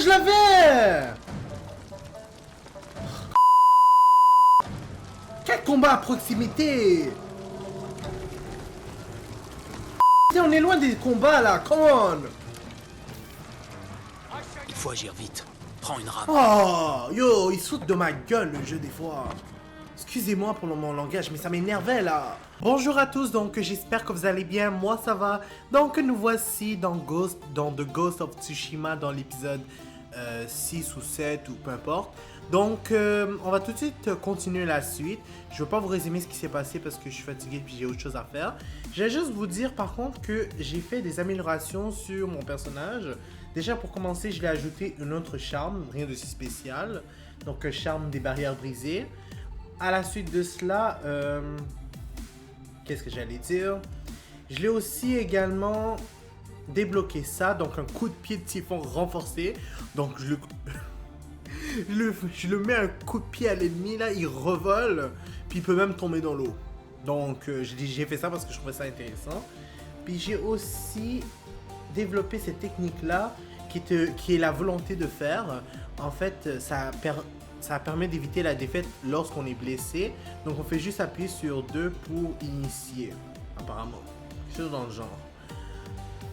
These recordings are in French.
je l'avais! Quel combat à proximité! On est loin des combats là, come on! Il faut agir vite. Prends une rame. Oh, yo, il saute de ma gueule le jeu des fois. Excusez-moi pour mon langage, mais ça m'énervait là. Bonjour à tous, donc j'espère que vous allez bien. Moi ça va. Donc nous voici dans The Ghost of Tsushima dans l'épisode 6 ou 7 ou peu importe. Donc on va tout de suite continuer la suite. Je veux pas vous résumer ce qui s'est passé parce que je suis fatigué et j'ai autre chose à faire. Je vais juste vous dire par contre que j'ai fait des améliorations sur mon personnage. Déjà pour commencer, je l'ai ajouté une autre charme, rien de si spécial. Donc charme des barrières brisées. À la suite de cela, qu'est-ce que j'allais dire? Je l'ai aussi également débloqué ça, donc un coup de pied de typhon renforcé. Donc je le mets un coup de pied à l'ennemi, là, il revole, puis il peut même tomber dans l'eau. Donc j'ai fait ça parce que je trouvais ça intéressant. Puis j'ai aussi développé cette technique-là, qui est la volonté de faire. En fait, ça permet d'éviter la défaite lorsqu'on est blessé. Donc on fait juste appuyer sur 2 pour initier, apparemment. Quelque chose dans le genre.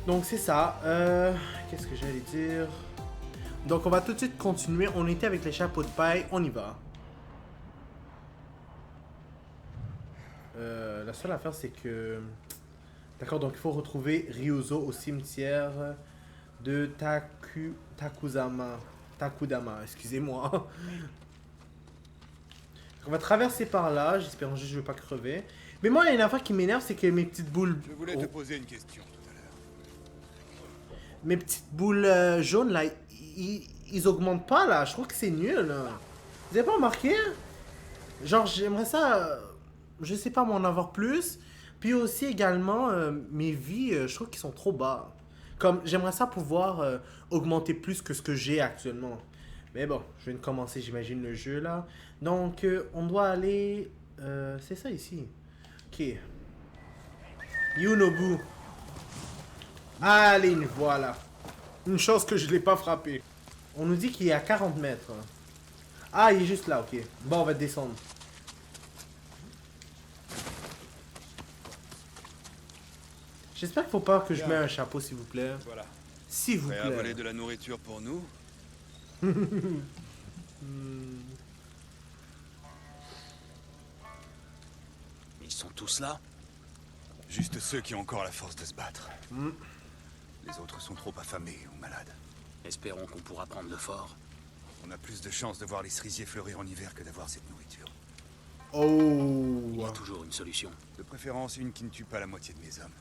Donc c'est ça. Qu'est-ce que j'allais dire? Donc on va tout de suite continuer. On était avec les chapeaux de paille. On y va. La seule affaire c'est que... D'accord, donc il faut retrouver Ryuzo au cimetière de Takudama, excusez-moi. On va traverser par là, j'espère juste que je ne vais pas crever. Mais moi, il y a une affaire qui m'énerve, c'est que mes petites boules... Je voulais te poser une question tout à l'heure. Mes petites boules jaunes, là, ils augmentent pas, là. Je trouve que c'est nul. Vous avez pas remarqué? Genre, j'aimerais ça... je sais pas, m'en avoir plus. Puis aussi, également, mes vies, je trouve qu'ils sont trop bas. Comme, j'aimerais ça pouvoir augmenter plus que ce que j'ai actuellement. Mais bon, je viens de commencer, j'imagine, le jeu, là. Donc, on doit aller... c'est ça, ici. Ok. Yunobu. Allez, voilà. Une chance que je l'ai pas frappé. On nous dit qu'il est à 40 mètres. Ah, il est juste là, ok. Bon, on va descendre. J'espère qu'il faut pas que je mette un chapeau, s'il vous plaît. Voilà. S'il vous Prêt à plaît. voler de la nourriture pour nous? Ils sont tous là? Juste ceux qui ont encore la force de se battre. Les autres sont trop affamés ou malades. Espérons qu'on pourra prendre le fort. On a plus de chances de voir les cerisiers fleurir en hiver que d'avoir cette nourriture. Il y Oh. a toujours une solution. De préférence une qui ne tue pas la moitié de mes hommes.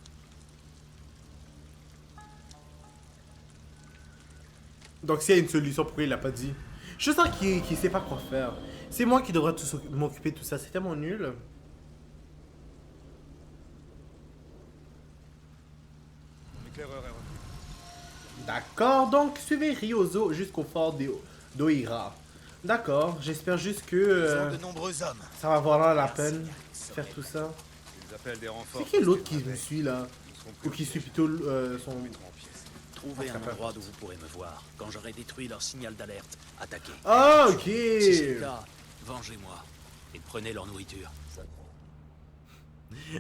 Donc s'il y a une solution, pourquoi il l'a pas dit? Je sens qu'il sait pas quoi faire. C'est moi qui devrais m'occuper de tout ça. C'est tellement nul. L'éclaireur est revenu. D'accord, donc suivez Ryozo jusqu'au fort d'Oira. D'accord, j'espère juste que Ils ont de nombreux hommes. ça va valoir la peine de faire tout ça. Ils appellent des renforts. C'est qui l'autre qui me suit là? Ils seront Ou plus qui suit plutôt son... mettront en pièces. Trouvez un endroit où vous pourrez me voir. Quand j'aurai détruit leur signal d'alerte, attaquez. Ah, ok. Si c'est le cas, vengez-moi. Et prenez leur nourriture.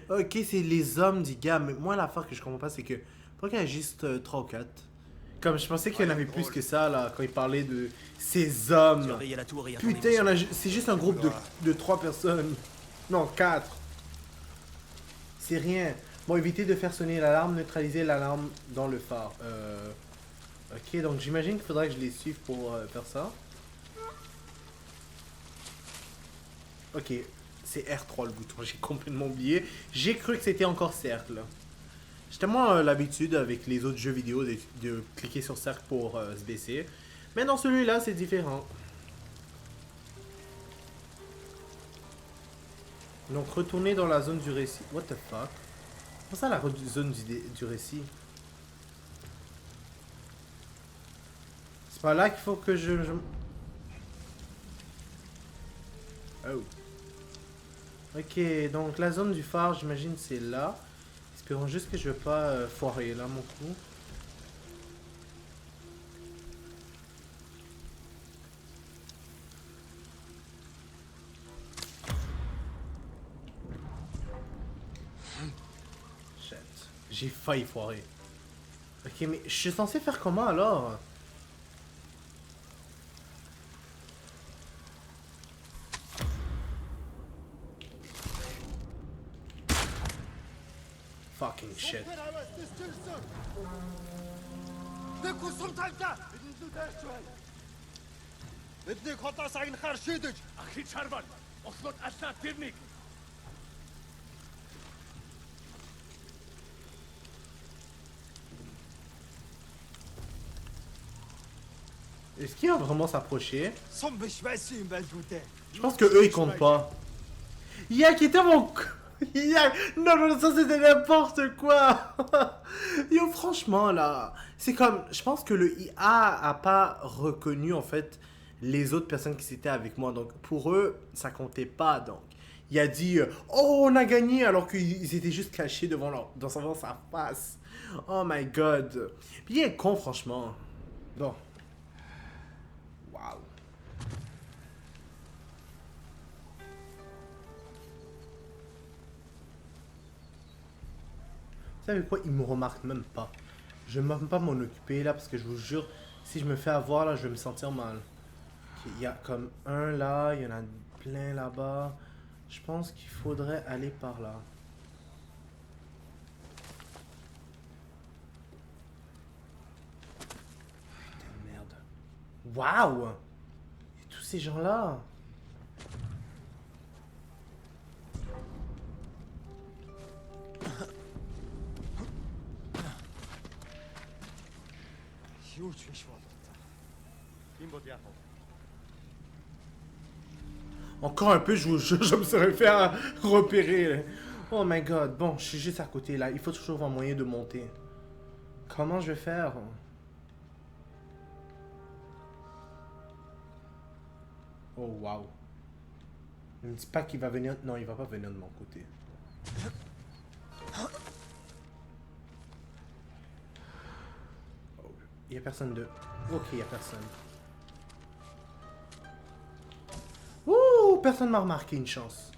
Ok, c'est les hommes du gars. Mais moi, l'affaire que je comprends pas, c'est que... Pourquoi qu'il y a juste 3 ou 4? Comme je pensais qu'il y en avait plus que ça, là, quand il parlait de ces hommes. Surveillez la tour et Putain, c'est juste un groupe de 3 personnes. Non, 4. C'est rien. Bon, évitez de faire sonner l'alarme, neutraliser l'alarme dans le phare. Ok, donc j'imagine qu'il faudrait que je les suive pour faire ça. Ok, c'est R3 le bouton, j'ai complètement oublié. J'ai cru que c'était encore cercle. J'ai tellement l'habitude avec les autres jeux vidéo de cliquer sur cercle pour se baisser. Mais dans celui-là, c'est différent. Donc retourner dans la zone du récit. What the fuck? Comment ça la zone du récit? C'est pas là qu'il faut que je... Oh. Ok, donc la zone du phare, j'imagine c'est là. Espérons juste que je vais pas foirer là mon coup. J'ai failli foirer. Ok, mais je suis censé faire comment alors? Fucking shit. Est-ce qu'il va vraiment s'approcher? Je pense que eux ils comptent pas. Il a quitté mon... Non, non, ça c'était n'importe quoi. Yo, franchement là, c'est comme... Je pense que le IA a pas reconnu en fait les autres personnes qui étaient avec moi. Donc pour eux, ça comptait pas. Donc il a dit oh, on a gagné alors qu'ils étaient juste cachés devant sa face. Oh my god. Puis il est con franchement. Bon. Waouh. Vous savez quoi? Il me remarque même pas. Je ne vais même pas m'en occuper là parce que je vous jure, si je me fais avoir là, je vais me sentir mal. Okay, il y a comme un là, il y en a plein là-bas. Je pense qu'il faudrait aller par là. Putain de merde. Waouh! Et tous ces gens-là. Encore un peu, je vous jure, je me serais fait repérer. Oh my god. Bon, je suis juste à côté là. Il faut toujours un moyen de monter. Comment je vais faire? Oh wow. Ne me dis pas qu'il va venir... Non, il va pas venir de mon côté. Il y a personne de... Ok, il y a personne. Ouh, personne m'a remarqué, une chance.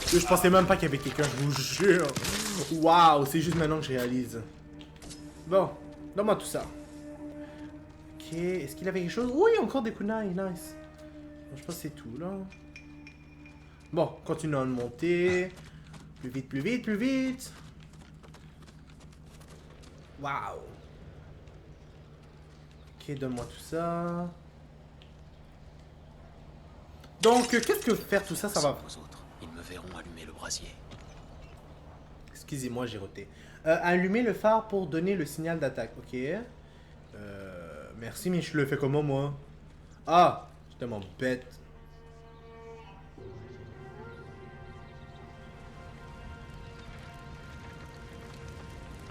Je pensais même pas qu'il y avait quelqu'un, je vous jure. Waouh, c'est juste maintenant que je réalise. Bon, donne-moi tout ça. Ok, est-ce qu'il avait quelque chose? Oui, encore des kunai, nice. Bon, je pense que c'est tout, là. Bon, continuons de monter. Plus vite, plus vite, plus vite. Waouh. Ok, donne-moi tout ça. Donc, qu'est-ce que faire tout ça, ça va... Aux autres, ils me verront allumer le brasier. Excusez-moi, j'ai roté. Allumer le phare pour donner le signal d'attaque. Ok. Merci, mais je le fais comment, moi? Ah, je suis tellement bête.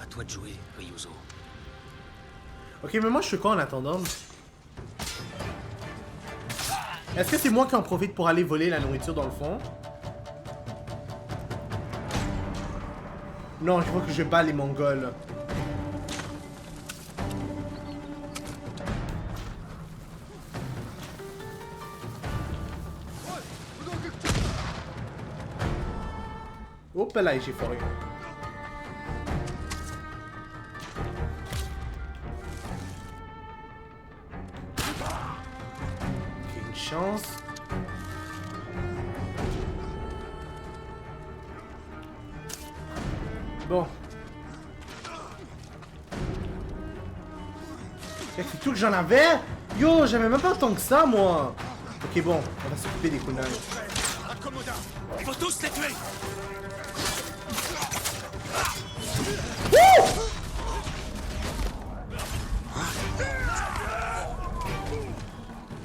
À toi de jouer, Ryuzo. Ok, mais moi, je suis quoi en attendant? Est-ce que c'est moi qui en profite pour aller voler la nourriture dans le fond? Non, je vois que je bats les Mongols. Hop là, j'ai foiré. Ok, une chance. Bon. C'est tout que j'en avais? Yo, j'avais même pas tant que ça, moi. Ok, bon, on va s'occuper des kunai. Il faut tous les tuer!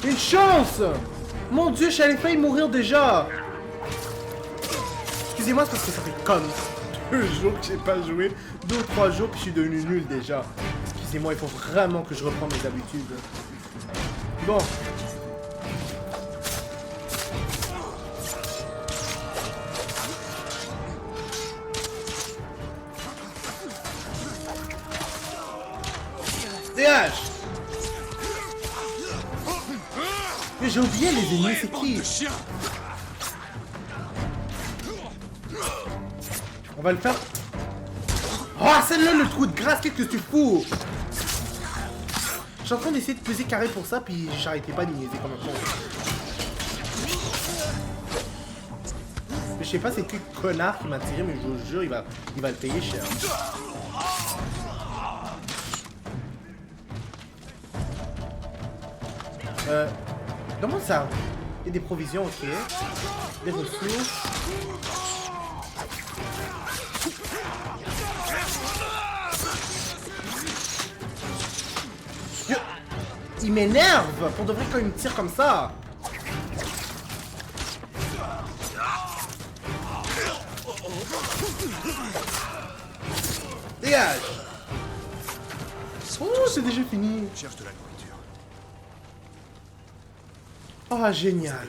Une chance! Mon dieu, j'allais failli mourir déjà! Excusez-moi, c'est parce que ça fait comme 2 jours que j'ai pas joué. 2 ou 3 jours que je suis devenu nul déjà. Excusez-moi, il faut vraiment que je reprenne mes habitudes. Bon. Dégage! J'ai oublié les ennemis, c'est qui? On va le faire. Oh, celle-là, le trou de grâce, qu'est-ce que tu fous? Je suis en train d'essayer de peser carré pour ça, puis j'arrêtais pas de niaiser comme un con. Mais je sais pas c'est quel connard qui m'a tiré, mais je vous jure, il va le payer cher. Comment ça? Il y a des provisions, ok. Des ressources. Il m'énerve pour de vrai quand il me tire comme ça. Dégage. Oh, c'est déjà fini. Cherche de la nourriture. Oh, génial.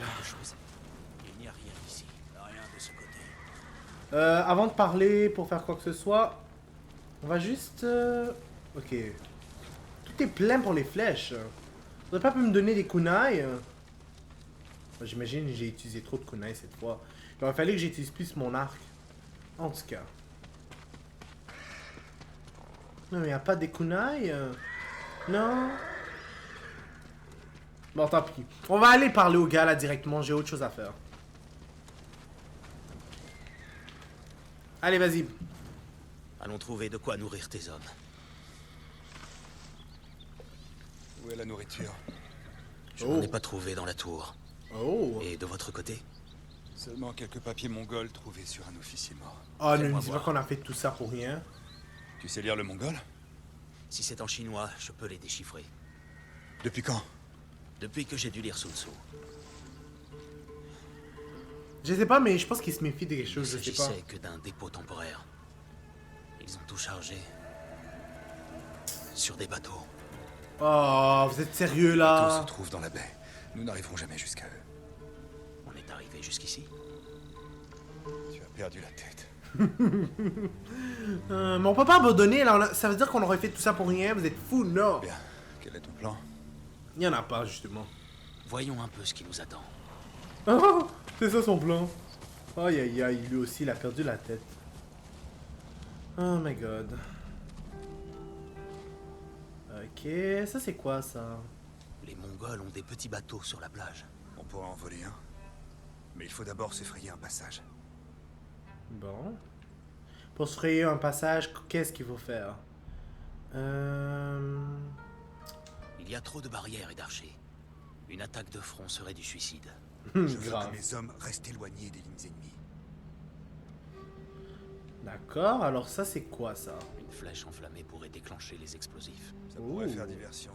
Il n'y a rien ici. Rien de ce côté. Avant de parler pour faire quoi que ce soit, on va juste... Ok. Tout est plein pour les flèches. Vous n'aurez pas pu me donner des kunai? J'imagine que j'ai utilisé trop de kunai cette fois. Il aurait fallu que j'utilise plus mon arc. En tout cas. Non, mais il n'y a pas des kunai? Non? Bon, tant pis. On va aller parler au gars là directement. J'ai autre chose à faire. Allez, vas-y. Allons trouver de quoi nourrir tes hommes. Où est la nourriture? Je n'en ai pas trouvé dans la tour. Oh. Et de votre côté? Seulement quelques papiers mongols trouvés sur un officier mort. Oh, ne Fais-moi me dis pas voir. qu'on a fait tout ça pour rien. Tu sais lire le mongol? Si c'est en chinois, je peux les déchiffrer. Depuis quand? Depuis que j'ai dû lire Sun Tzu. Je sais pas, mais je pense qu'il se méfie de quelque Il ne chose, je sais pas. s'agissait que d'un dépôt temporaire. Ils ont tout chargé. Sur des bateaux. Oh, vous êtes sérieux Tout là? se trouve dans la baie. Nous n'arriverons jamais jusqu'à eux. On est arrivé jusqu'ici. Tu as perdu la tête. Mais on peut pas abandonner là, ça veut dire qu'on aurait fait tout ça pour rien, vous êtes fous, non? Bien. Quel est ton plan? Il y en a pas, justement. Voyons un peu ce qui nous attend. Oh, c'est ça son plan. Aïe aïe aïe, lui aussi il a perdu la tête. Oh my god. Ok, ça c'est quoi ça? Les Mongols ont des petits bateaux sur la plage. On pourra en voler un. Mais il faut d'abord se frayer un passage. Bon. Pour se frayer un passage, qu'est-ce qu'il faut faire? Il y a trop de barrières et d'archers. Une attaque de front serait du suicide. Je veux Grave. que mes hommes restent éloignés des lignes ennemies. D'accord, alors ça c'est quoi ça? Une flèche enflammée pourrait déclencher les explosifs. Ça pourrait Ouh. faire diversion.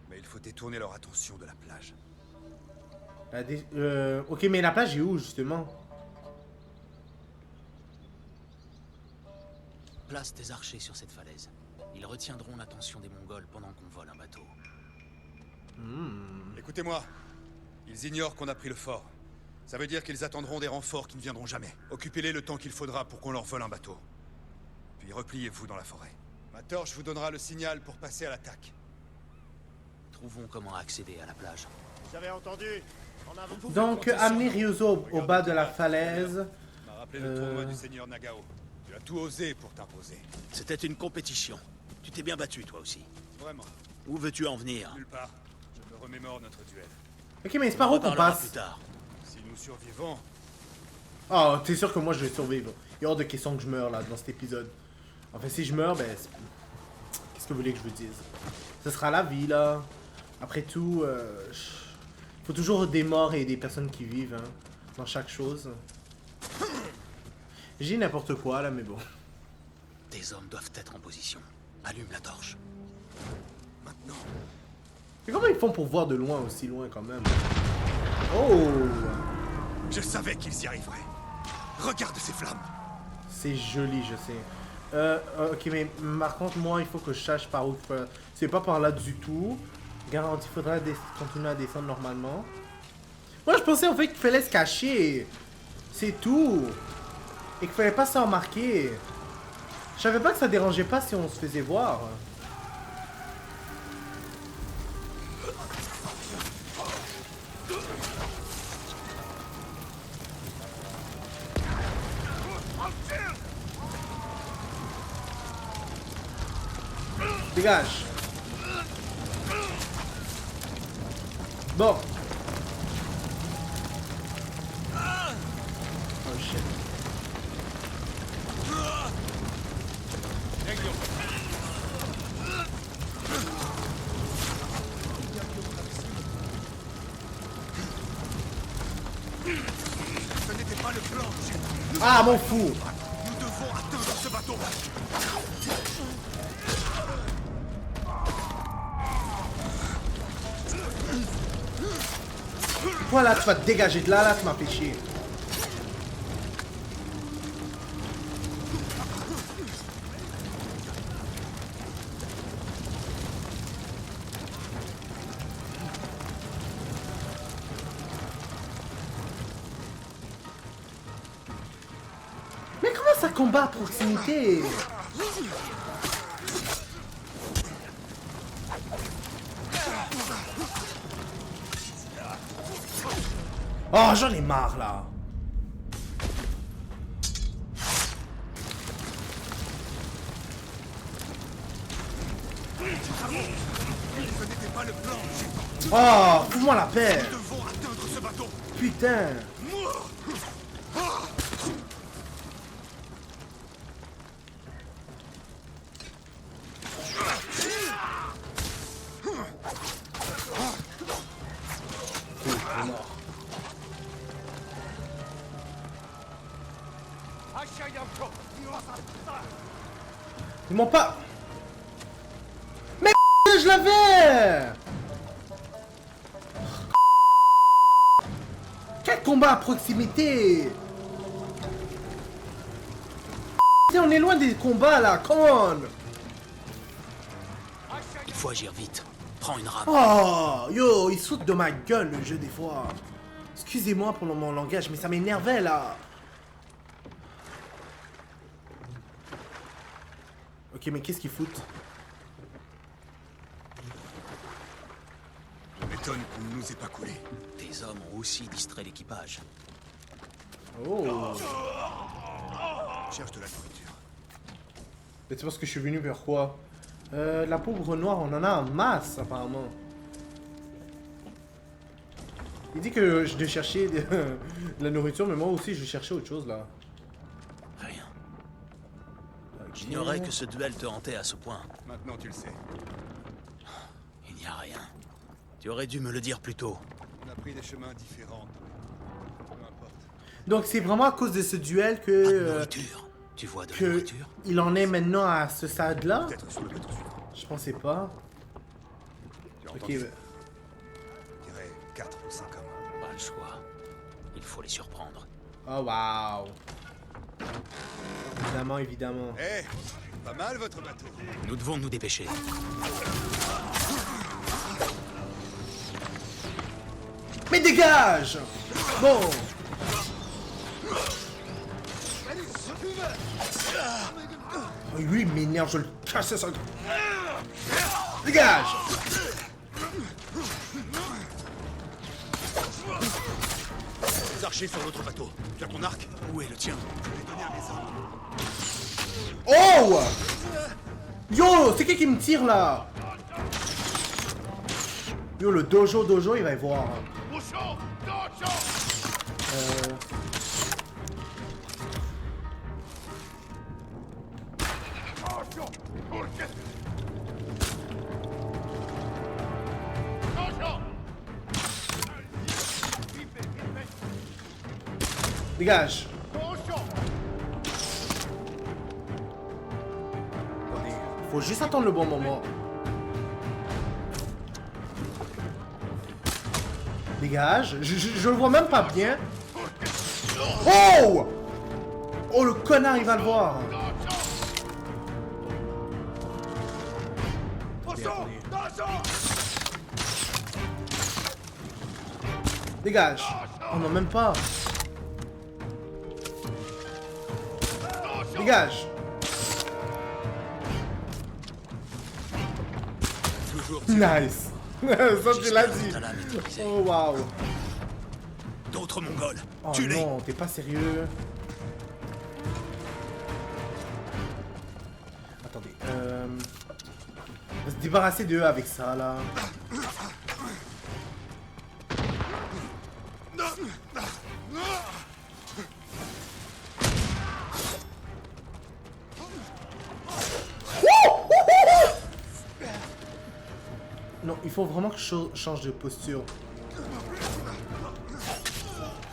Mais il faut détourner leur attention de la plage. Ok, mais la plage est où justement? Place des archers sur cette falaise. Ils retiendront l'attention des Mongols pendant qu'on vole un bateau. Écoutez-moi. Ils ignorent qu'on a pris le fort. Ça veut dire qu'ils attendront des renforts qui ne viendront jamais. Occupez-les le temps qu'il faudra pour qu'on leur vole un bateau. Puis repliez-vous dans la forêt. Ma torche vous donnera le signal pour passer à l'attaque. Trouvons comment accéder à la plage. J'avais entendu. En avant. Donc, amener Ryuzo au bas de la falaise. M'a rappelé le tournoi du seigneur Nagao. Tu as tout osé pour t'imposer. C'était une compétition. Tu t'es bien battu, toi aussi. Vraiment. Où veux-tu en venir? Nulle part. Je me remémore notre duel. Ok, mais c'est On par en où qu'on reparlera passe? plus tard. Si nous survivons, Oh, t'es sûr que moi je vais survivre. Il est hors de question que je meure là dans cet épisode. Enfin, si je meurs, ben. Qu'est-ce que vous voulez que je vous dise? Ce sera la vie là. Après tout, faut toujours des morts et des personnes qui vivent hein, dans chaque chose. J'ai n'importe quoi là, mais bon. Tes hommes doivent être en position. Allume la torche. maintenant. Et comment ils font pour voir de loin aussi loin quand même? Oh! Je savais qu'ils y arriveraient. Regarde ces flammes. C'est joli, je sais. Ok, mais par contre, moi, il faut que je sache par où. C'est pas par là du tout. Garantie, il faudra continuer à descendre normalement. Moi, je pensais en fait qu'il fallait se cacher. C'est tout. Et qu'il fallait pas se remarquer. Je savais pas que ça dérangeait pas si on se faisait voir. Dégage. Bon. Oh shit. Ce n'était pas le plan. Ah, mon fou. Nous devons atteindre ce bateau. Voilà, tu vas te dégager de là, là, tu m'as fait chier. Mais comment ça combat à proximité? Oh, j'en ai marre là. Ce n'était pas le plan. Oh, fous-moi la paix. Nous devons atteindre ce bateau. Putain. Ils m'ont pas... Mais je l'avais. Quel combat à proximité. On est loin des combats là, come on. Il faut agir vite. Prends une rame. Oh, yo, il saute de ma gueule le jeu des fois. Excusez-moi pour mon langage, mais ça m'énervait là. Ok, mais qu'est-ce qu'ils foutent? Je m'étonne qu'on ne nous ait pas coulé. Tes hommes ont aussi distrait l'équipage. Oh. Cherche de la nourriture. Mais c'est parce que je suis venu vers quoi? La pauvre noire, on en a en masse apparemment. Il dit que je dois chercher de la nourriture, mais moi aussi je cherchais autre chose là. Rien. Ok. J'ignorais que ce duel te hantait à ce point. Maintenant tu le sais. Il n'y a rien. Tu aurais dû me le dire plus tôt. On a pris des chemins différents. Peu importe. Donc c'est vraiment à cause de ce duel Pas de que... nourriture. Tu vois de la que nourriture? il en est maintenant à ce stade-là? Peut-être sur le bateau suivant. Je pensais pas. Tu as Ok, entendu? bah, Je dirais 4 ou 5 hommes. Pas le choix. Il faut les surprendre. oh waouh. Évidemment, évidemment. Eh, pas mal votre bateau. Nous devons nous dépêcher. Mais dégage! Bon. Oh, lui, il m'énerve, je le casse ça. Dégage! Les archers sur l'autre bateau. Tu as ton arc? Où est le tien? Oh! Yo, c'est qui me tire là? Yo, le dojo, il va y voir. Dégage. Attendez, faut juste attendre le bon moment. Dégage. Je le vois même pas bien. Oh! Oh, le connard, il va le voir. Dégage. Oh non, même pas. Dégage. Toujours Nice. Ça, tu l'as dit. Ta lame est brisée. Oh, waouh. D'autres Mongols. Oh Tue-les. non, t'es pas sérieux. Attendez. On va se débarrasser d'eux avec ça, là. Non, il faut vraiment que je change de posture.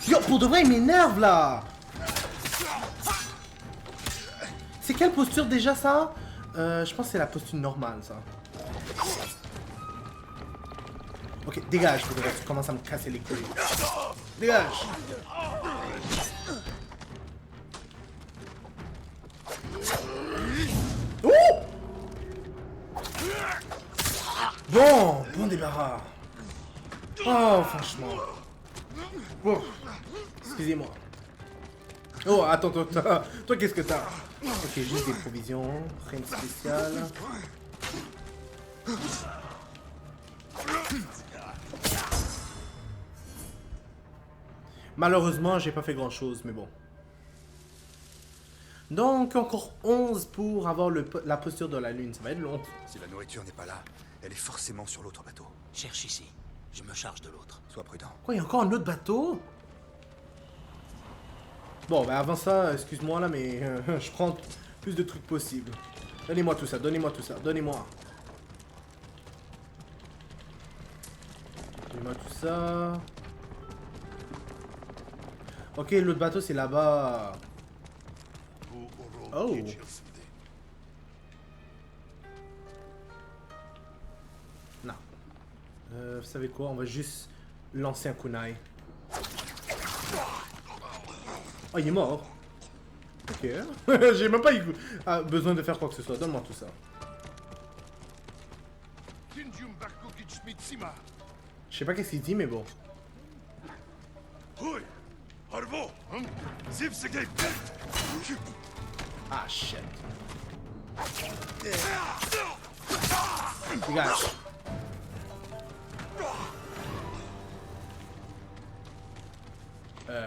Yo, pour de vrai, il m'énerve, là. C'est quelle posture déjà, ça? Je pense que c'est la posture normale, ça. Ok, dégage, pour de vrai, tu commences à me casser les couilles. Dégage. Oh! Bon débarras. Oh, franchement. Oh, excusez-moi. Oh, attends, toi qu'est-ce que t'as? Ok, juste des provisions, rien de spécial. Malheureusement, j'ai pas fait grand-chose, mais bon. Donc, encore 11 pour avoir la posture de la lune. Ça va être long. Si la nourriture n'est pas là, elle est forcément sur l'autre bateau. Cherche ici. Je me charge de l'autre. Sois prudent. Quoi, il y a encore un autre bateau? Bon, bah avant ça, excuse-moi là, mais je prends plus de trucs possibles. Donnez-moi tout ça, donnez-moi tout ça, donnez-moi. Donnez-moi tout ça. Ok, l'autre bateau c'est là-bas. Oh. Non. Vous savez quoi, on va juste lancer un kunai. Oh, il est mort. Ok. J'ai même pas eu besoin de faire quoi que ce soit. Donne-moi tout ça. Je sais pas qu'est-ce qu'il dit, mais bon. Ah, shit. Dégage.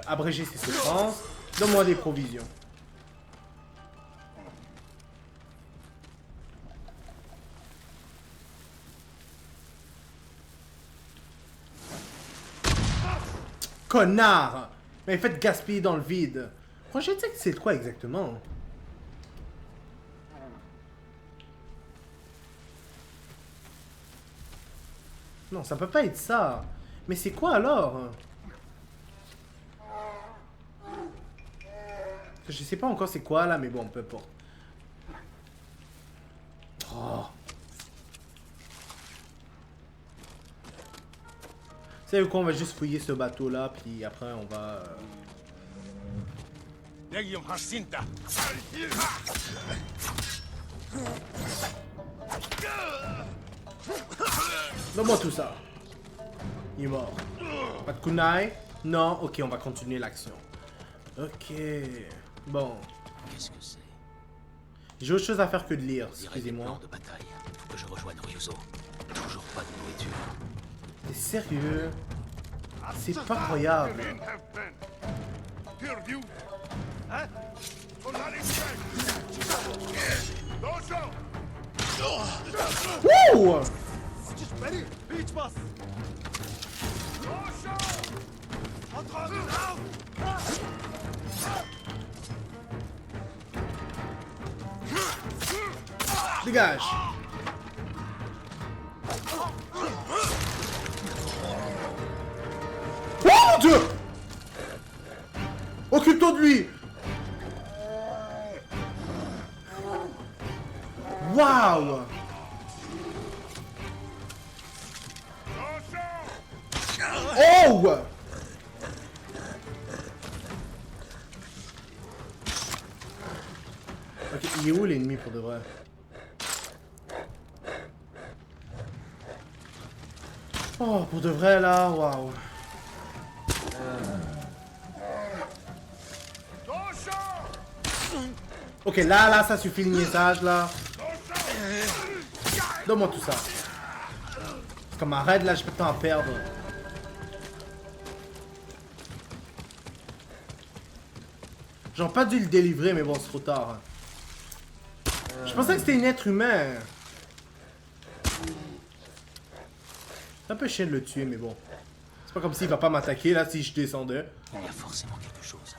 Abréger ses souffrances. Donne-moi des provisions. Connard! Mais faites gaspiller dans le vide. Franchement, je sais que c'est quoi exactement? Non, ça peut pas être ça. Mais c'est quoi alors? Je sais pas encore c'est quoi là, mais bon, peu importe. Oh. Vous savez quoi, on va juste fouiller ce bateau là, puis après on va... Donne-moi tout ça. Il est mort. Pas de kunai? Non, ok, on va continuer l'action. Ok. Bon. Qu'est-ce que c'est? J'ai autre chose à faire que de lire, On dirait des excusez-moi. plans de bataille. Faut que je rejoigne Ryuzo. Toujours pas de nourriture. T'es sérieux? C'est pas croyable. Wouh! Dégage! Oh mon Dieu! Occupe-toi de lui! Waouh! Oh! Ok, il est où l'ennemi pour de vrai? Oh, pour de vrai là, waouh. Ok, là, ça suffit le niaisage là. Donne-moi tout ça. C'est comme arrête là, je peux pas en perdre. J'aurais pas dû le délivrer, mais bon, c'est trop tard. Je pensais que c'était un être humain. C'est un peu chiant de le tuer, mais bon. C'est pas comme s'il va pas m'attaquer là si je descendais. Il y a forcément quelque chose.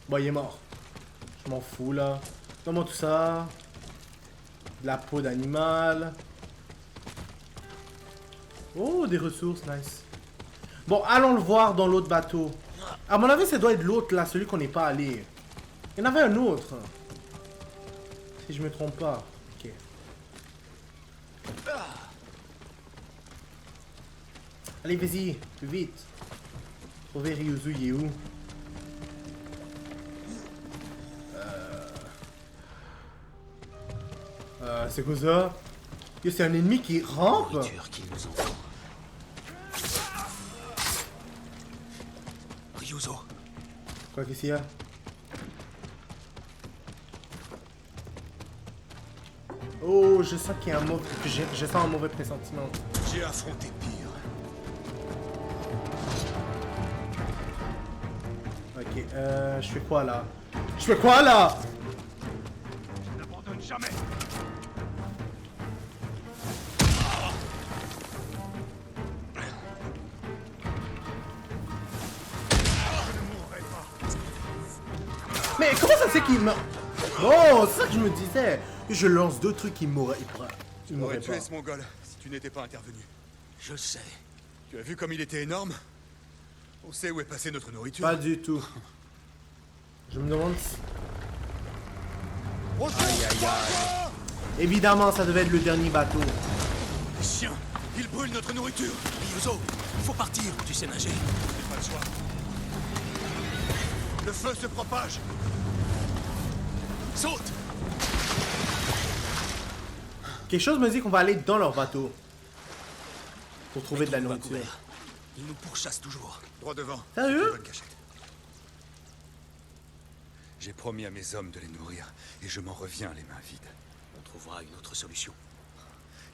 Bon, il est mort. Je m'en fous là. Donne-moi tout ça. De la peau d'animal. Oh, des ressources, nice. Bon, allons le voir dans l'autre bateau. À mon avis, ça doit être l'autre là, celui qu'on n'est pas allé. Il y en avait un autre. Si je me trompe pas. Ok. Allez, vas-y, plus vite. Trouver Ryuzu, il est où? C'est quoi ça? Yo, c'est un ennemi qui rampe? Nourriture qu'il nous envoie. Ryuzo, Quoi, qu'est-ce qu'il y a? Oh, je sens qu'il y a un mauvais... Je sens un mauvais pressentiment. J'ai affronté pire. Ok, je fais quoi là? Je fais quoi là? Je n'abandonne jamais. Mais comment ça se fait qu'il meurt? Oh, c'est ça que je me disais. Je lance deux trucs qui m'auraient... Tu m'aurais tué ce mongol si tu n'étais pas intervenu. je sais. Tu as vu comme il était énorme? On sait où est passée notre nourriture. Pas du tout. Je me demande si... Aïe aïe aïe. Évidemment, ça devait être le dernier bateau. Les chiens, ils brûlent notre nourriture. Ryuzo, il faut partir. Tu sais nager. J'ai pas le choix. Le feu se propage. Saute. Quelque chose me dit qu'on va aller dans leur bateau. Pour trouver de la Mets-toi à nourriture. couvert. Ils nous pourchassent toujours. Droit devant. Sérieux? Une bonne cachette. J'ai promis à mes hommes de les nourrir, et je m'en reviens les mains vides. On trouvera une autre solution.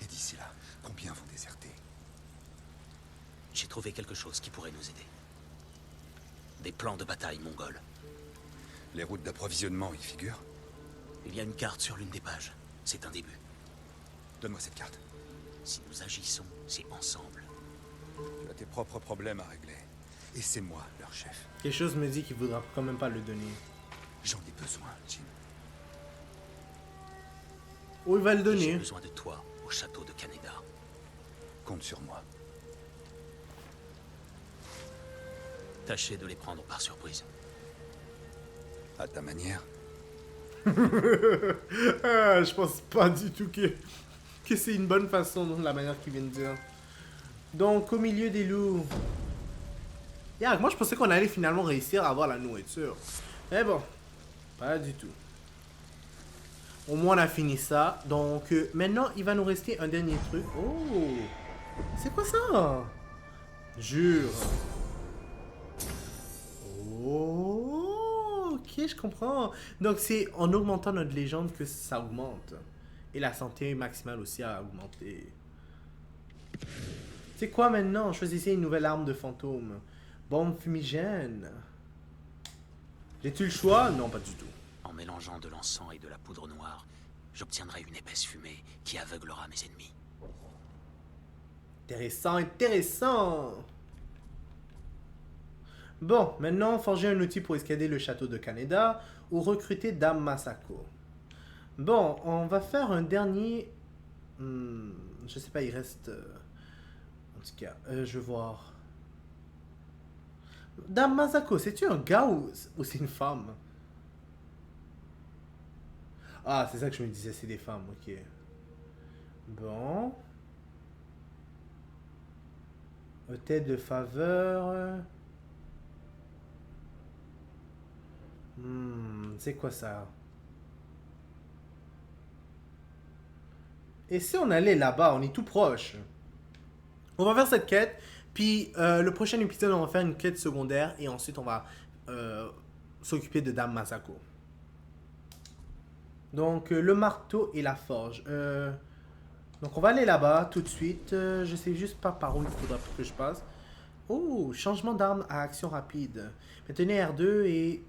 Et d'ici là, combien vont déserter? J'ai trouvé quelque chose qui pourrait nous aider. Des plans de bataille mongols. Les routes d'approvisionnement y figurent? Il y a une carte sur l'une des pages. C'est un début. Donne-moi cette carte. Si nous agissons, c'est ensemble. Tu as tes propres problèmes à régler. Et c'est moi, leur chef. Quelque chose me dit qu'il voudra quand même pas le donner. J'en ai besoin, Jin. Oh, il va le J'ai donner. besoin de toi au château de Kaneda. Compte sur moi. Tâchez de les prendre par surprise. À ta manière. Ah, je pense pas du tout que c'est une bonne façon, de la manière qu'il vient de dire. Donc, au milieu des loups. Yeah, moi, je pensais qu'on allait finalement réussir à avoir la nourriture. Mais bon, pas du tout. Au moins, on a fini ça. Donc, maintenant, il va nous rester un dernier truc. Oh! C'est quoi ça? Jure. Oh! Ok, je comprends. Donc, c'est en augmentant notre légende que ça augmente. Et la santé maximale aussi a augmenté. C'est quoi maintenant? Choisissez une nouvelle arme de fantôme. Bombe fumigène. J'ai-tu le choix? Non, pas du tout. En mélangeant de l'encens et de la poudre noire, j'obtiendrai une épaisse fumée qui aveuglera mes ennemis. Intéressant, intéressant. Bon, maintenant, forger un outil pour escalader le château de Kaneda ou recruter Dame Masako. Bon, on va faire un dernier... je sais pas, il reste... En tout cas, je vais voir. Dame Masako, c'est-tu un gars ou c'est une femme? Ah, c'est ça que je me disais, c'est des femmes, ok. Bon. Hôtel de faveur. C'est quoi ça? Et si on allait là-bas, on est tout proche. On va faire cette quête, puis le prochain épisode, on va faire une quête secondaire, et ensuite on va s'occuper de Dame Masako. Donc, le marteau et la forge. Donc, on va aller là-bas tout de suite. Je sais juste pas par où il faudra que je passe. Oh, changement d'arme à action rapide. Maintenez R2 et...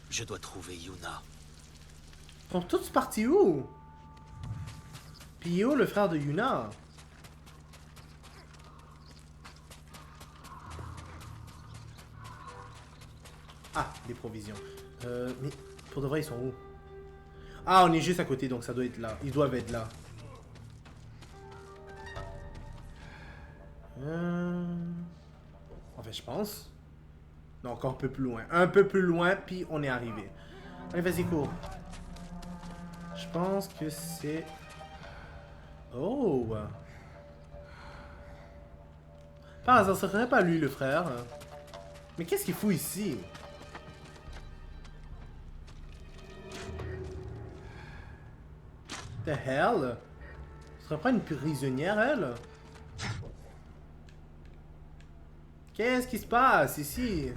Je dois trouver Yuna. Ils sont tous partis où? Puis où le frère de Yuna? Ah, des provisions. Mais pour de vrai, ils sont où? Ah, on est juste à côté, donc ça doit être là. Ils doivent être là. Enfin, je pense. Non, encore un peu plus loin. Un peu plus loin, puis on est arrivé. Allez, vas-y, cours. Je pense que c'est... Oh! Par hasard, ce serait pas lui, le frère. Mais qu'est-ce qu'il fout ici? The hell? Ce serait pas une prisonnière, elle? Qu'est-ce qui se passe ici?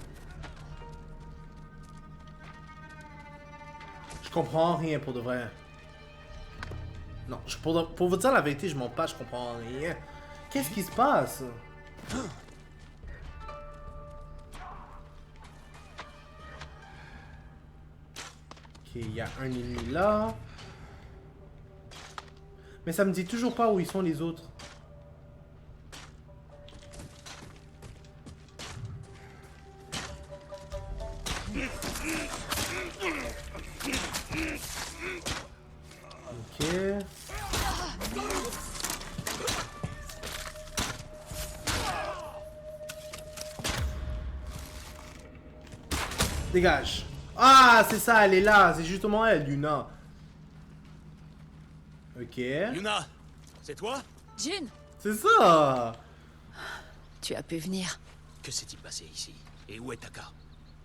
Je comprends rien pour de vrai. Non, pour vous dire la vérité, je mens pas, je comprends rien. Qu'est-ce qui se passe? Ok, il y a un ennemi là. Mais ça me dit toujours pas où ils sont les autres. Ok. Dégage. Ah, c'est ça, elle est là. C'est justement elle, Yuna. Ok. Yuna, c'est toi? Jin, C'est ça. tu as pu venir. Que s'est-il passé ici? Et où est Taka?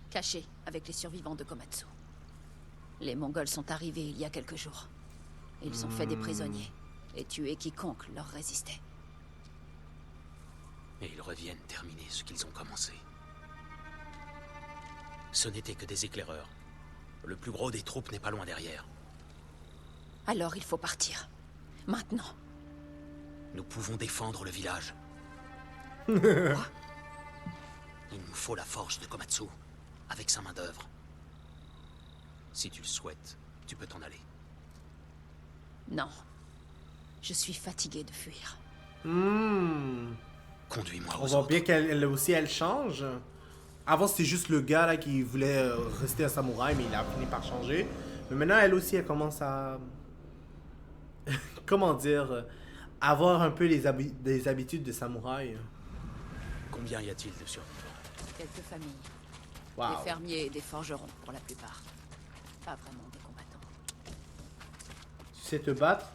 Caché avec les survivants de Komatsu. Les Mongols sont arrivés il y a quelques jours. Ils ont fait des prisonniers et tué quiconque leur résistait. Et ils reviennent terminer ce qu'ils ont commencé. Ce n'étaient que des éclaireurs. Le plus gros des troupes n'est pas loin derrière. Alors il faut partir. Maintenant. Nous pouvons défendre le village. Quoi? Il nous faut la forge de Komatsu, avec sa main-d'œuvre. Si tu le souhaites, tu peux t'en aller. Non. Je suis fatiguée de fuir. Conduis-moi On aux voit autres. bien qu'elle aussi, elle change. Avant, c'était juste le gars là qui voulait rester un samouraï, mais il a fini par changer. Mais maintenant, elle aussi, elle commence à... Comment dire? Avoir un peu des habitudes de samouraï. Combien y a-t-il de survivants? Quelques familles. Wow. Des fermiers et des forgerons, pour la plupart. Pas vraiment des combattants. Tu sais te battre?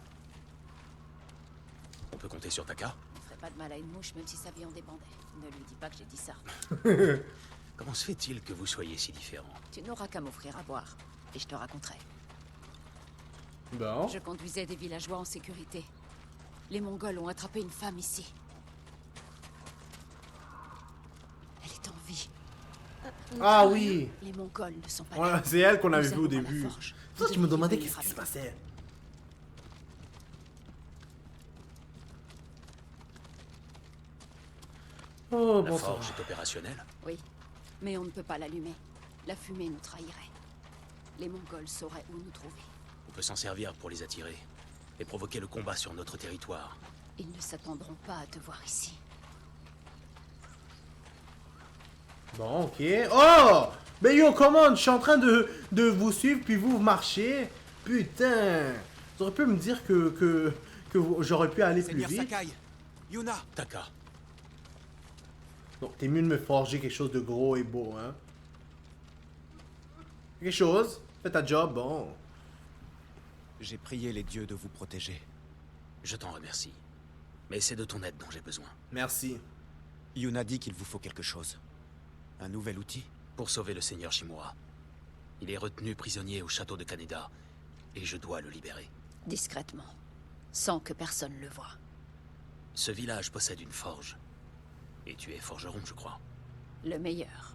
On peut compter sur Taka? On ferait pas de mal à une mouche, même si sa vie en dépendait. Ne lui dis pas que j'ai dit ça. Comment se fait-il que vous soyez si différents? Tu n'auras qu'à m'offrir à boire, et je te raconterai. Bon. Je conduisais des villageois en sécurité. Les Mongols ont attrapé une femme ici. Elle est en vie. Ah oui. Les Mongols ne sont pas Ouais, là. c'est elle qu'on avait Nous vu au allons à la début. forge. C'est toi qui me demandais qu'est-ce qui se passait. Oh, La bon sang. forge est opérationnelle? Oui, mais on ne peut pas l'allumer. La fumée nous trahirait. Les Mongols sauraient où nous trouver. On peut s'en servir pour les attirer et provoquer le combat sur notre territoire. Ils ne s'attendront pas à te voir ici. Bon, ok. Oh! Ben yo, comment? Je suis en train de vous suivre, puis vous marchez. Putain! Tu aurais pu me dire que j'aurais pu aller plus Seigneur vite. Sakai, Yuna, Taka, Donc, t'es mieux de me forger quelque chose de gros et beau, hein? Quelque chose. Fais ta job, bon. j'ai prié les dieux de vous protéger. je t'en remercie. Mais c'est de ton aide dont j'ai besoin. Merci. Yuna dit qu'il vous faut quelque chose. Un nouvel outil? Pour sauver le seigneur Shimura. Il est retenu prisonnier au château de Kaneda, et je dois le libérer. Discrètement. Sans que personne le voie. Ce village possède une forge. Et tu es forgeron, je crois. Le meilleur.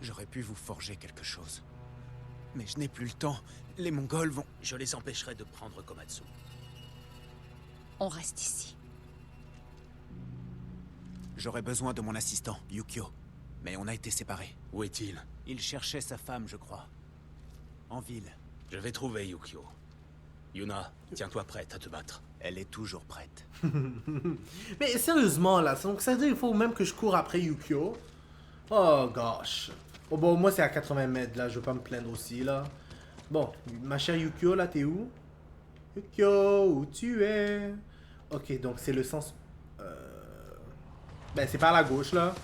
J'aurais pu vous forger quelque chose. Mais je n'ai plus le temps. Les Mongols vont... Je les empêcherai de prendre Komatsu. On reste ici. J'aurais besoin de mon assistant, Yukio. Mais on a été séparés. Où est-il? Il cherchait sa femme, je crois. En ville. Je vais trouver Yukio. Yuna, tiens-toi prête à te battre. Elle est toujours prête. Mais sérieusement, là, donc ça veut dire qu'il faut même que je cours après Yukio. Oh, gosh. Oh, bon, moi, c'est à 80 mètres, là. Je veux pas me plaindre aussi, là. Bon, ma chère Yukio, là, t'es où? Yukio, où tu es? Ok, donc c'est le sens... Ben, c'est par la gauche, là.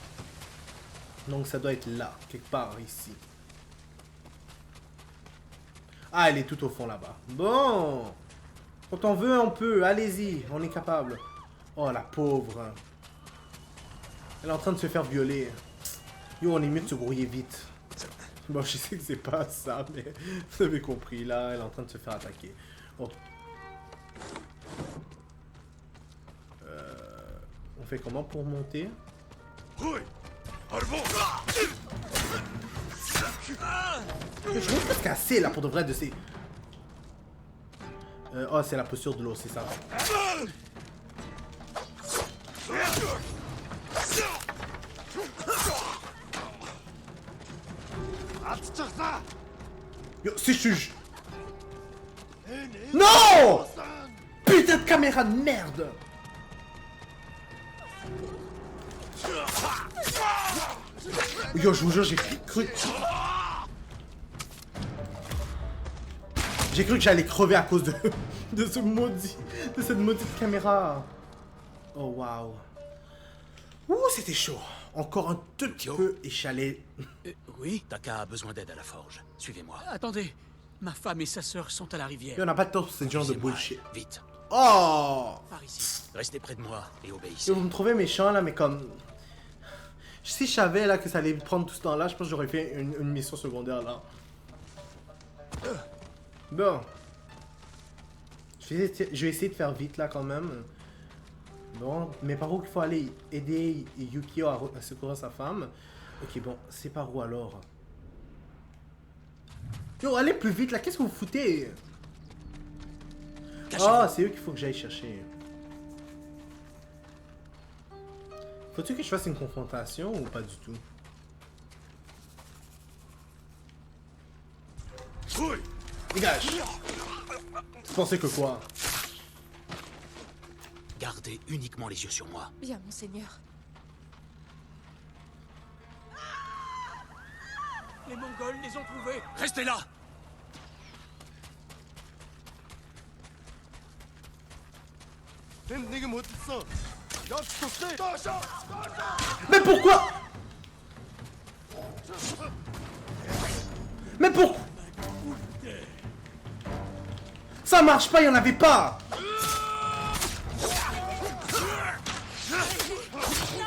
Donc, ça doit être là, quelque part, ici. Ah, elle est tout au fond, là-bas. Bon. Quand on veut, on peut. Allez-y, on est capable. Oh, la pauvre. Elle est en train de se faire violer. Yo, on est mieux de se brouiller vite. Bon, je sais que c'est pas ça, mais vous avez compris. Là, elle est en train de se faire attaquer. Oh. On fait comment pour monter? Je vais pas se casser là pour de vrai de ces... oh, c'est la posture de l'eau, c'est ça. Yo, c'est chuge. Non! Putain de caméra de merde! Yo, je vous jure, j'ai cru... J'ai cru que j'allais crever à cause de ce maudit... De cette maudite caméra. Oh, waouh. Ouh, c'était chaud. Encore un tout petit peu échalé. Oui? Taka a besoin d'aide à la forge. Suivez-moi. Attendez. Ma femme et sa sœur sont à la rivière. Et on n'a pas de temps pour ce genre de Suivez-moi. bullshit. Vite. Oh! Par ici. Restez près de moi et obéissez. Vous me trouvez méchant là, mais comme... Si je savais là que ça allait prendre tout ce temps là, je pense que j'aurais fait une mission secondaire là. Bon. Je vais essayer de faire vite là quand même. Bon, mais par où qu'il faut aller aider Yukio à secourir sa femme? Ok, bon, c'est par où alors? Yo, allez plus vite là, qu'est-ce que vous foutez? Ah, c'est eux qu'il faut que j'aille chercher. Faut-il que je fasse une confrontation ou pas du tout? Dégage! Vous pensez que quoi? Gardez uniquement les yeux sur moi. Bien, monseigneur. Les Mongols les ont trouvés. Restez là! Mais pourquoi? Mais pourquoi? Ça marche pas, il y en avait pas!